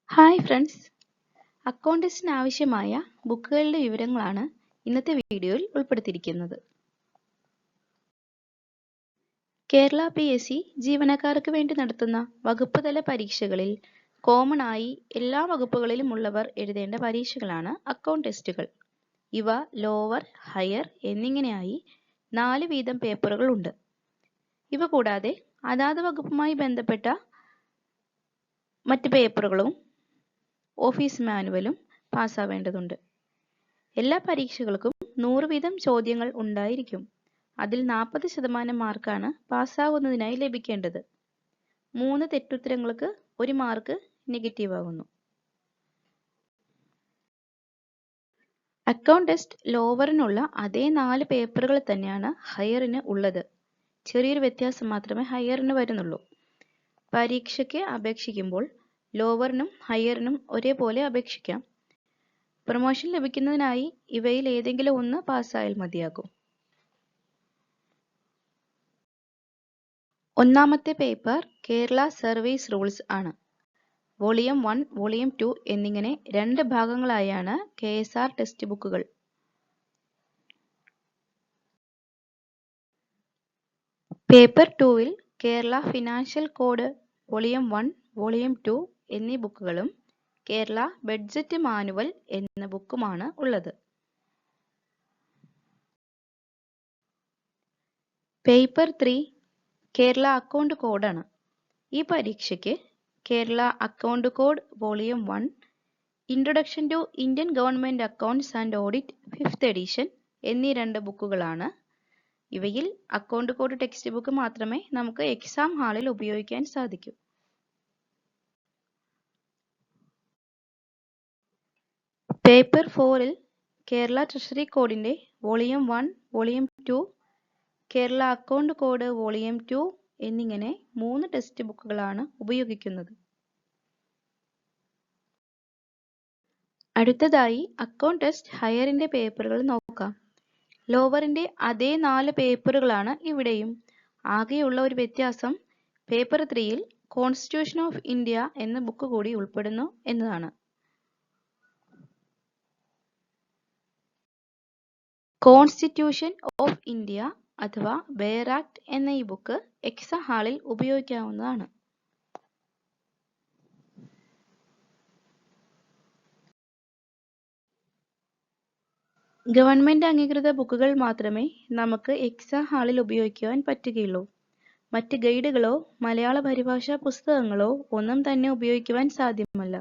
Hi friends, അക്കൗണ്ടൻസിന് ആവശ്യമായ ബുക്കുകളുടെ വിവരങ്ങളാണ് ഇന്നത്തെ വീഡിയോയിൽ ഉൾപ്പെടുത്തിയിരിക്കുന്നത്. കേരള PSC ജീവനക്കാർക്ക് വേണ്ടി നടത്തുന്ന വകുപ്പ് തല പരീക്ഷകളിൽ കോമൺ ആയി എല്ലാ വകുപ്പുകളിലും ഉള്ളവർ എഴുതേണ്ട പരീക്ഷകളാണ് അക്കൗണ്ട് ടെസ്റ്റുകൾ. ഇവ ലോവർ, ഹയർ എന്നിങ്ങനെയായി 4 വീതം പേപ്പറുകൾ ഉണ്ട്. ഇവ കൂടാതെ അതാത് വകുപ്പുമായി ബന്ധപ്പെട്ട മറ്റ് പേപ്പറുകളും ഓഫീസ് മാനുവലും പാസ്സാവേണ്ടതുണ്ട്. എല്ലാ പരീക്ഷകൾക്കും 100 വീതം ചോദ്യങ്ങൾ ഉണ്ടായിരിക്കും. അതിൽ 40% മാർക്കാണ് പാസ്സാകുന്നതിനായി ലഭിക്കേണ്ടത്. 3 തെറ്റുത്തരങ്ങൾക്ക് 1 മാർക്ക് നെഗറ്റീവ് ആകുന്നു. അക്കൗണ്ട് ടെസ്റ്റ് ലോവറിനുള്ള അതേ 4 പേപ്പറുകൾ തന്നെയാണ് ഹയറിന് ഉള്ളത്. ചെറിയൊരു വ്യത്യാസം മാത്രമേ ഹയറിന് വരുന്നുള്ളൂ. പരീക്ഷയ്ക്ക് അപേക്ഷിക്കുമ്പോൾ ലോവറിനും ഹയറിനും ഒരേപോലെ അപേക്ഷിക്കാം. പ്രൊമോഷൻ ലഭിക്കുന്നതിനായി ഇവയിൽ ഏതെങ്കിലും ഒന്ന് പാസ്സായാൽ മതിയാകും. ഒന്നാമത്തെ പേപ്പർ കേരള സർവീസ് റൂൾസ് ആണ്. വോളിയം 1, വോളിയം 2 എന്നിങ്ങനെ 2 ഭാഗങ്ങളായാണ് KSR ടെക്സ്റ്റ് ബുക്കുകൾ. പേപ്പർ 2-ൽ Kerala financial code volume 1, volume 2 എന്നീ ബുക്കുകളും കേരള ബഡ്ജറ്റ് മാനുവൽ എന്ന ബുക്കുമാണ് ഉള്ളത്. പേപ്പർ 3 കേരള അക്കൗണ്ട് കോഡാണ്. ഈ പരീക്ഷയ്ക്ക് Kerala account code volume 1, introduction to Indian government accounts and audit 5th edition എന്നീ 2 ബുക്കുകളാണ്. ഇവയിൽ അക്കൗണ്ട് കോഡ് ടെക്സ്റ്റ് ബുക്ക് മാത്രമേ നമുക്ക് എക്സാം ഹാളിൽ ഉപയോഗിക്കാൻ സാധിക്കൂ. പേപ്പർ 4-ൽ കേരള ട്രഷറി കോഡിന്റെ volume 1, volume 2, Kerala account code volume 2 എന്നിങ്ങനെ 3 ടെക്സ്റ്റ് ബുക്കുകളാണ് ഉപയോഗിക്കുന്നത്. അടുത്തതായി അക്കൗണ്ട് ടെസ്റ്റ് ഹയറിന്റെ പേപ്പറുകൾ നോക്കാം. ലോവറിന്റെ അതേ 4 പേപ്പറുകളാണ് ഇവിടെയും. ആകെയുള്ള ഒരു വ്യത്യാസം പേപ്പർ 3-ൽ കോൺസ്റ്റിറ്റ്യൂഷൻ ഓഫ് ഇന്ത്യ എന്ന ബുക്ക് കൂടി ഉൾപ്പെടുന്നു എന്നതാണ്. കോൺസ്റ്റിറ്റ്യൂഷൻ ഓഫ് ഇന്ത്യ അഥവാ ബെയർ ആക്ട് എന്ന ഈ ബുക്ക് എക്സാം ഹാളിൽ ഉപയോഗിക്കാവുന്നതാണ്. ഗവൺമെന്റ് അംഗീകൃത ബുക്കുകൾ മാത്രമേ നമുക്ക് എക്സാം ഹാളിൽ ഉപയോഗിക്കുവാൻ പറ്റുകയുള്ളൂ. മറ്റ് ഗൈഡുകളോ മലയാള പരിഭാഷാ പുസ്തകങ്ങളോ ഒന്നും തന്നെ ഉപയോഗിക്കുവാൻ സാധ്യമല്ല.